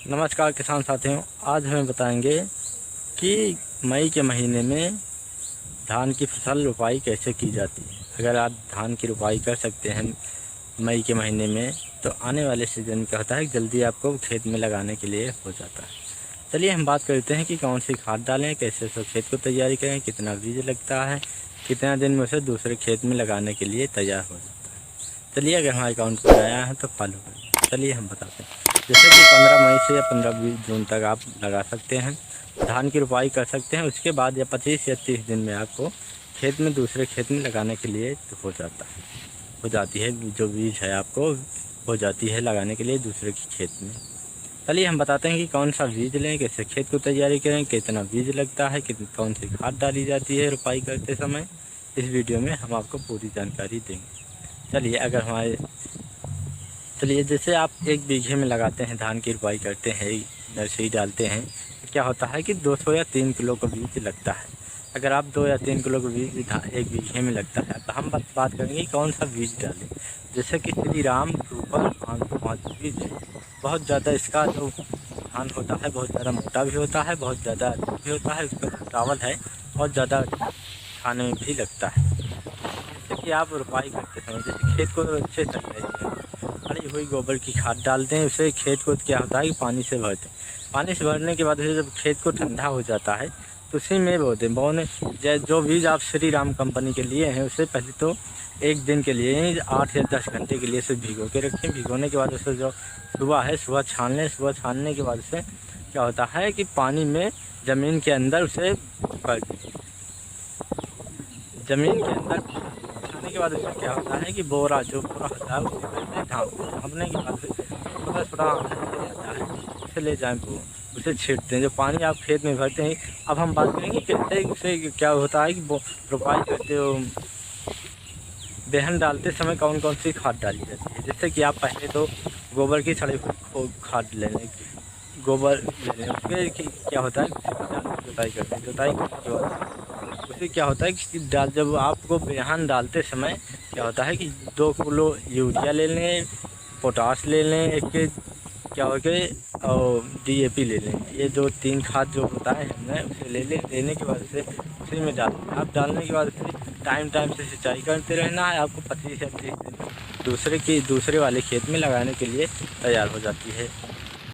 नमस्कार किसान साथियों, आज हमें बताएंगे कि मई के महीने में धान की फसल रोपाई कैसे की जाती है। अगर आप धान की रोपाई कर सकते हैं मई के महीने में, तो आने वाले सीज़न में क्या होता है, जल्दी आपको खेत में लगाने के लिए हो जाता है। चलिए हम बात करते हैं कि कौन सी खाद डालें, कैसे उस खेत को तैयारी करें, कितना बीज लगता है, कितना दिन में उसे दूसरे खेत में लगाने के लिए तैयार हो जाता है। चलिए अगर हमारे अकाउंट पर आया है तो फॉलो करें। चलिए हम बताते हैं। जैसे कि 15 मई से या 15-20 जून तक आप लगा सकते हैं, धान की रोपाई कर सकते हैं। उसके बाद या 25 या 30 दिन में आपको खेत में दूसरे खेत में लगाने के लिए हो जाता है, हो जाती है, जो बीज है आपको हो जाती है लगाने के लिए दूसरे के खेत में। चलिए हम बताते हैं कि कौन सा बीज लें, कैसे खेत को तैयारी करें, कितना बीज लगता है, कितनी कौन सी खाद डाली जाती है रोपाई करते समय। इस वीडियो में हम आपको पूरी जानकारी देंगे। चलिए अगर हमारे चलिए जैसे आप 1 बीघे में लगाते हैं, धान की रोपाई करते हैं, नर्सरी डालते हैं, तो क्या होता है कि 200 या 3 किलो का बीज लगता है। अगर आप 2 या 3 किलो का बीज 1 बीघे में लगता है, तो हम बात करेंगे कौन सा बीज डालें। जैसे कि श्री राम सुपर 505 बीज बहुत ज़्यादा, इसका जो धान होता है बहुत ज़्यादा मोटा भी होता है, बहुत ज़्यादा अच्छा भी होता है, उसका चावल है बहुत ज़्यादा खाने में भी लगता है। जैसे कि आप रोपाई करते समय जैसे खेत को अच्छे से खड़ी हुई गोबर की खाद डालते हैं, उसे खेत को क्या होता है कि पानी से भरते हैं। पानी से भरने के बाद उसे जब खेत को ठंडा हो जाता है तो उसी में बोते हैं। बोने जो बीज आप श्री राम कंपनी के लिए हैं, उसे पहले तो 1 दिन के लिए 8 या 10 घंटे के लिए उसे भिगो के रखें। भिगोने के बाद उसे जो सुबह है सुबह छान लें। सुबह छानने के बाद उसे क्या होता है कि पानी में ज़मीन के अंदर उसे कर दें। ज़मीन के अंदर छानने के बाद उसमें क्या होता है कि बोरा जो पूरा होता है उसे ढाँपने के बाद छोटा छोटा आता है, उसे ले जाएँ उसे छींटते हैं। जो पानी आप खेत में भरते हैं, अब हम बात करेंगे कैसे उसे क्या होता है कि वो रोपाई करते हो, बेहन डालते समय कौन कौन सी खाद डाली जाती है। जैसे कि आप पहले तो गोबर की सड़ी हुई खाद ले लें, गोबर ले लें। उसके क्या होता है जुताई करते हैं, जुताई करने के बाद उससे क्या होता है कि जब आपको बेहन डालते समय क्या होता है कि 2 किलो यूरिया ले लें, पोटाश ले लें, एक क्या हो गए और DAP ले लें। ये जो 3 खाद जो होता है हमने उसे ले लें। लेने के बाद उसे उसी में डालें। आप डालने के बाद उसे टाइम से सिंचाई करते रहना है। आपको 25 या 30 दिन दूसरे वाले खेत में लगाने के लिए तैयार हो जाती है।